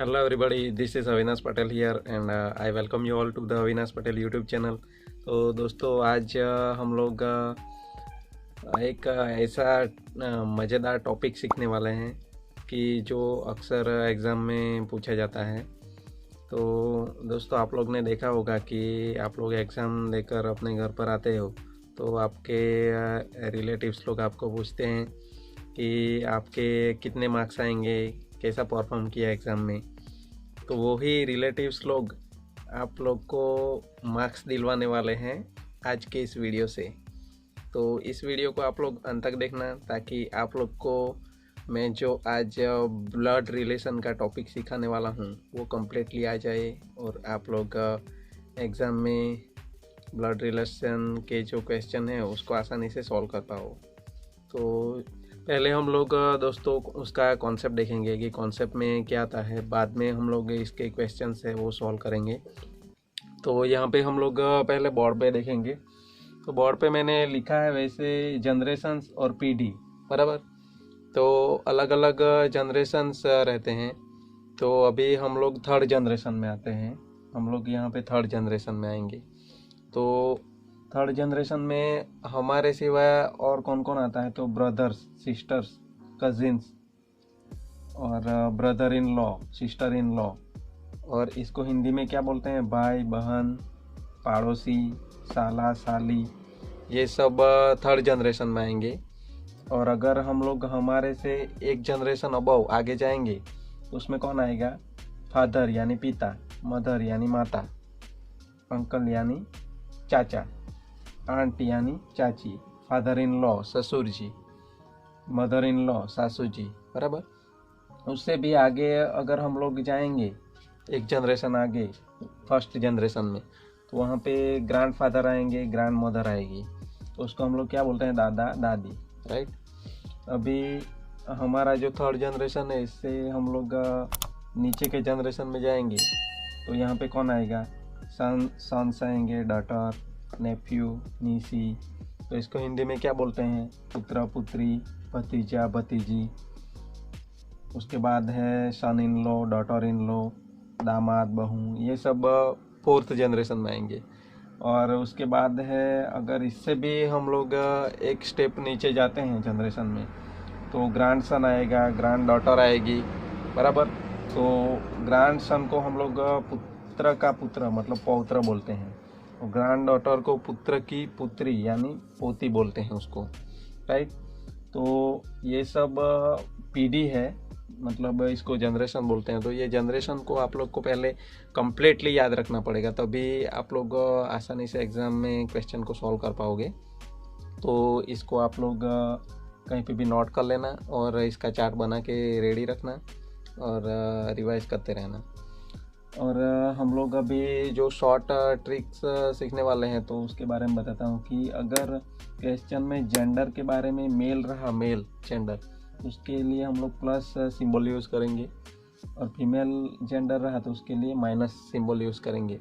Hello everybody, this is Avinash Patel here and I welcome you all to the Avinash Patel YouTube channel। तो दोस्तों आज हम लोग एक ऐसा मज़ेदार टॉपिक सीखने वाले हैं कि जो अक्सर एग्ज़ाम में पूछा जाता है। तो दोस्तों आप लोग ने देखा होगा कि आप लोग एग्ज़ाम देकर अपने घर पर आते हो तो आपके रिलेटिव्स लोग आपको पूछते हैं कि आपके कितने मार्क्स आएंगे, कैसा परफॉर्म किया एग्ज़ाम में। तो वही रिलेटिव्स लोग आप लोग को मार्क्स दिलवाने वाले हैं आज के इस वीडियो से। तो इस वीडियो को आप लोग अंत तक देखना ताकि आप लोग को मैं जो आज ब्लड रिलेशन का टॉपिक सिखाने वाला हूँ वो कम्प्लीटली आ जाए और आप लोग एग्ज़ाम में ब्लड रिलेशन के जो क्वेश्चन है उसको आसानी से सॉल्व कर पाओ। तो पहले हम लोग दोस्तों उसका कॉन्सेप्ट देखेंगे कि कॉन्सेप्ट में क्या आता है, बाद में हम लोग इसके क्वेश्चंस है वो सॉल्व करेंगे। तो यहाँ पे हम लोग पहले बोर्ड पे देखेंगे। तो बोर्ड पे मैंने लिखा है वैसे जनरेशन्स और पीडी बराबर। तो अलग अलग जनरेशन्स रहते हैं। तो अभी हम लोग थर्ड जनरेशन में आते हैं, हम लोग यहाँ पे थर्ड जनरेशन में आएंगे। तो थर्ड जनरेशन में हमारे सिवाय और कौन कौन आता है, तो ब्रदर्स, सिस्टर्स, कजिन्स और brother in law, sister in law, और इसको हिंदी में क्या बोलते हैं, भाई बहन, पड़ोसी, साला साली, ये सब थर्ड जनरेशन में आएंगे। और अगर हम लोग हमारे से एक जनरेशन अबव आगे जाएंगे तो उसमें कौन आएगा, फादर यानी पिता, मदर यानी माता, अंकल यानी चाचा, आंट यानी चाची, फादर इन लॉ ससुर जी, मदर इन लॉ सासू जी बराबर। उससे भी आगे अगर हम लोग जाएंगे एक जनरेशन आगे फर्स्ट जनरेशन में, तो वहाँ पे ग्रैंड फादर आएंगे, ग्रैंड मदर आएगी, तो उसको हम लोग क्या बोलते हैं, दादा दादी, राइट। अभी हमारा जो थर्ड जनरेशन है इससे हम लोग नीचे के जनरेशन में जाएंगे तो यहाँ पे कौन आएगा, सन्स आएंगे, डॉटर, नेफ्यू, नीसी। तो इसको हिंदी में क्या बोलते हैं, पुत्र पुत्री, भतीजा भतीजी। उसके बाद है son in law, daughter in law, दामाद बहू, ये सब फोर्थ जनरेशन में आएंगे। और उसके बाद है अगर इससे भी हम लोग एक स्टेप नीचे जाते हैं जनरेशन में तो ग्रैंड सन आएगा, ग्रैंड डॉटर आएगी बराबर। तो ग्रैंड सन को हम लोग पुत्र का पुत्र मतलब पौत्र बोलते हैं, और ग्रैंड डॉटर को पुत्र की पुत्री यानी पोती बोलते हैं उसको, राइट। तो ये सब पीढ़ी है, मतलब इसको जनरेशन बोलते हैं। तो ये जनरेशन को आप लोग को पहले कम्प्लीटली याद रखना पड़ेगा, तभी आप लोग आसानी से एग्ज़ाम में क्वेश्चन को सॉल्व कर पाओगे। तो इसको आप लोग कहीं पे भी नोट कर लेना और इसका चार्ट बना के रेडी रखना और रिवाइज करते रहना। और हम लोग अभी जो शॉर्ट ट्रिक्स सीखने वाले हैं तो उसके बारे में बताता हूँ कि अगर क्वेश्चन में जेंडर के बारे में मेल रहा, मेल जेंडर, उसके लिए हम लोग प्लस सिंबल यूज़ करेंगे, और फीमेल जेंडर रहा तो उसके लिए माइनस सिंबल यूज़ करेंगे।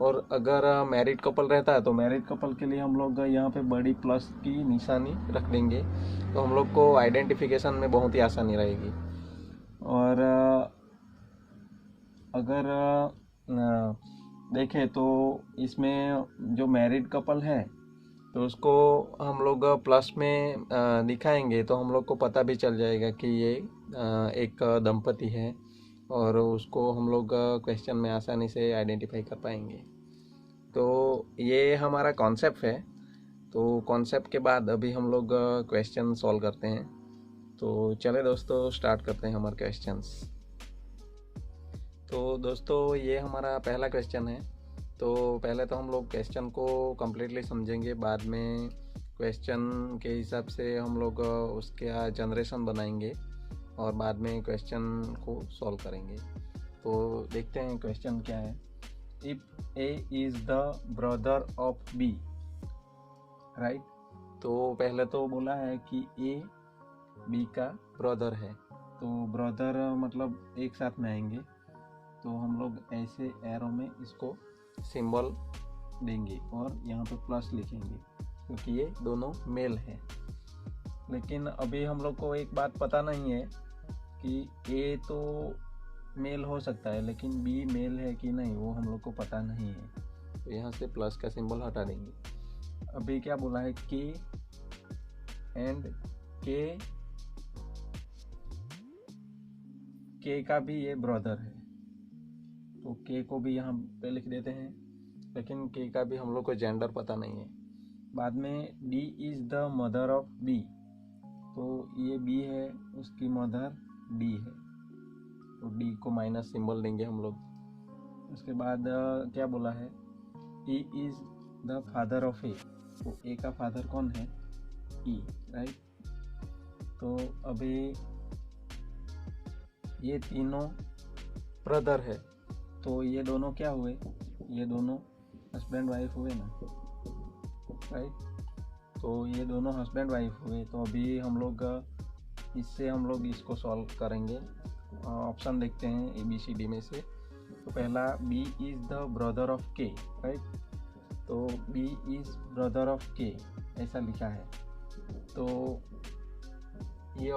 और अगर मैरिड कपल रहता है तो मैरिड कपल के लिए हम लोग यहाँ पे बड़ी प्लस की निशानी रख देंगे, तो हम लोग को आइडेंटिफिकेशन में बहुत ही आसानी रहेगी। और अगर देखें तो इसमें जो मैरिड कपल है तो उसको हम लोग प्लस में दिखाएंगे तो हम लोग को पता भी चल जाएगा कि ये एक दंपति है, और उसको हम लोग क्वेश्चन में आसानी से आइडेंटिफाई कर पाएंगे। तो ये हमारा कॉन्सेप्ट है। तो कॉन्सेप्ट के बाद अभी हम लोग क्वेश्चन सॉल्व करते हैं। तो चले दोस्तों स्टार्ट करते हैं हमारे क्वेश्चंस। तो दोस्तों ये हमारा पहला क्वेश्चन है। तो पहले तो हम लोग क्वेश्चन को कम्प्लीटली समझेंगे, बाद में क्वेश्चन के हिसाब से हम लोग उसके जनरेशन बनाएंगे और बाद में क्वेश्चन को सॉल्व करेंगे। तो देखते हैं क्वेश्चन क्या है। If A is the brother of B, right. तो पहले तो बोला है कि ए बी का ब्रदर है, तो ब्रदर मतलब एक साथ में आएंगे, तो हम लोग ऐसे एरो में इसको सिंबल देंगे और यहाँ पे प्लस लिखेंगे क्योंकि ये दोनों मेल है। लेकिन अभी हम लोग को एक बात पता नहीं है कि ए तो मेल हो सकता है, लेकिन बी मेल है कि नहीं वो हम लोग को पता नहीं है। तो यहाँ से प्लस का सिंबल हटा देंगे। अभी क्या बोला है, के एंड के का भी ये ब्रदर है, तो के को भी यहाँ पे लिख देते हैं। लेकिन के का भी हम लोग को जेंडर पता नहीं है। बाद में D is the mother of B, तो ये बी है, उसकी मदर डी है, तो डी को माइनस सिंबल देंगे हम लोग। उसके बाद क्या बोला है, E is the father of ए, तो ए का फादर कौन है, ई, राइट। तो अभी ये तीनों ब्रदर है, तो ये दोनों क्या हुए, ये दोनों हस्बैंड वाइफ हुए ना, राइट। तो ये दोनों हस्बैंड वाइफ हुए। तो अभी हम लोग इससे हम लोग इसको सॉल्व करेंगे। ऑप्शन देखते हैं ए बी सी डी में से। तो पहला, B is the brother of K, right. तो B is brother of K ऐसा लिखा है, तो ये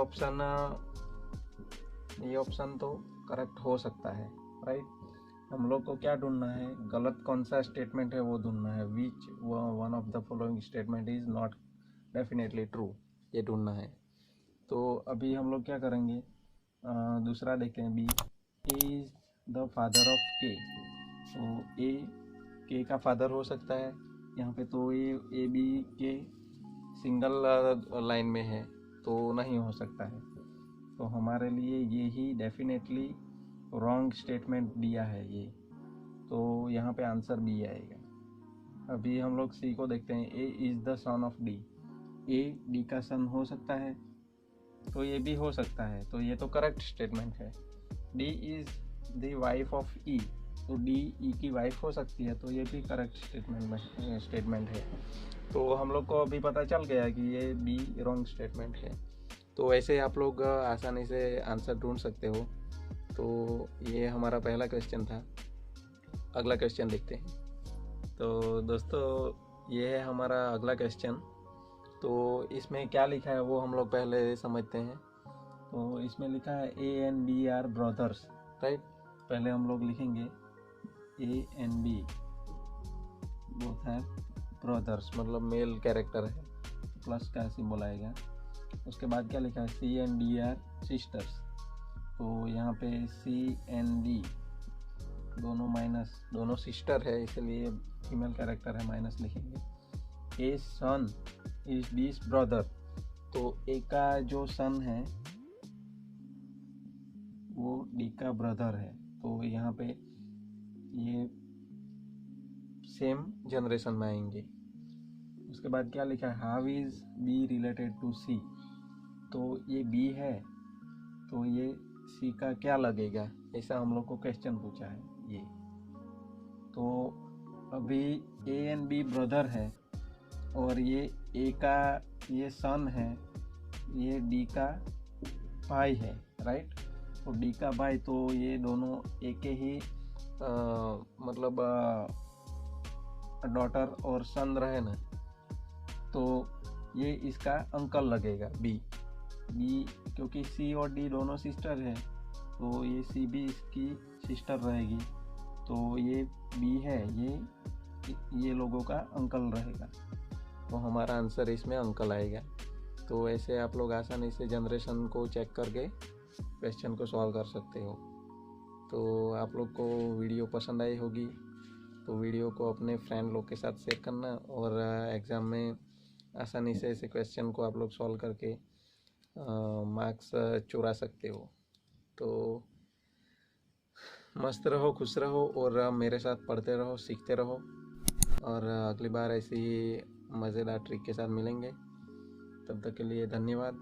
ऑप्शन तो करेक्ट हो सकता है, राइट। हम लोग को क्या ढूंढना है, गलत कौन सा स्टेटमेंट है वो ढूंढना है। Which one of the following statement is not definitely true, ये ढूंढना है। तो अभी हम लोग क्या करेंगे, दूसरा देखते हैं, B is the father of K. तो ए के का फादर हो सकता है यहाँ पे, तो ए बी के सिंगल लाइन में है तो नहीं हो सकता है। तो हमारे लिए ये ही डेफिनेटली रॉन्ग स्टेटमेंट दिया है ये, तो यहाँ पे आंसर बी आएगा। अभी हम लोग सी को देखते हैं, ए is the son of D, A D का सन हो सकता है, तो ये भी हो सकता है, तो ये तो करेक्ट स्टेटमेंट है। D is the wife of E, तो डी ई की वाइफ हो सकती है, तो ये भी करेक्ट स्टेटमेंट है। तो हम लोग को अभी पता चल गया कि ये बी रॉन्ग स्टेटमेंट है। तो ऐसे आप लोग आसानी से आंसर ढूंढ सकते हो। तो ये हमारा पहला क्वेश्चन था। अगला क्वेश्चन देखते हैं। तो दोस्तों ये है हमारा अगला क्वेश्चन। तो इसमें क्या लिखा है वो हम लोग पहले समझते हैं। तो इसमें लिखा है A and B are brothers, right. पहले हम लोग लिखेंगे ए एंड बी बोथ है ब्रदर्स, मतलब मेल कैरेक्टर है, प्लस का सिंबल आएगा। उसके बाद क्या लिखा है, C and D are sisters, तो यहाँ पे सी एंड डी दोनों माइनस, दोनों सिस्टर है इसलिए फीमेल कैरेक्टर है, माइनस लिखेंगे। ए सन इज डीज ब्रदर, तो ए का जो सन है वो डी का ब्रदर है, तो यहाँ पे ये सेम जनरेशन में आएंगे। उसके बाद क्या लिखा है, how is B related to C, तो ये बी है तो ये सी का क्या लगेगा, ऐसा हम लोग को क्वेश्चन पूछा है ये। तो अभी ए एंड बी ब्रदर है और ये ए का ये सन है, ये डी का भाई है, राइट। तो डी का भाई, तो ये दोनों एक के ही मतलब डॉटर और सन रहे ना, तो ये इसका अंकल लगेगा बी, क्योंकि सी और डी दोनों सिस्टर है, तो ये सी भी इसकी सिस्टर रहेगी, तो ये बी है, ये लोगों का अंकल रहेगा, तो हमारा आंसर इसमें अंकल आएगा। तो ऐसे आप लोग आसानी से जनरेशन को चेक करके क्वेश्चन को सॉल्व कर सकते हो। तो आप लोग को वीडियो पसंद आई होगी, तो वीडियो को अपने फ्रेंड लोग के साथ शेयर करना, और एग्ज़ाम में आसानी से ऐसे क्वेश्चन को आप लोग सॉल्व करके मार्क्स चुरा सकते हो। तो मस्त रहो, खुश रहो, और मेरे साथ पढ़ते रहो, सीखते रहो, और अगली बार ऐसी ही मज़ेदार ट्रिक के साथ मिलेंगे। तब तक के लिए धन्यवाद।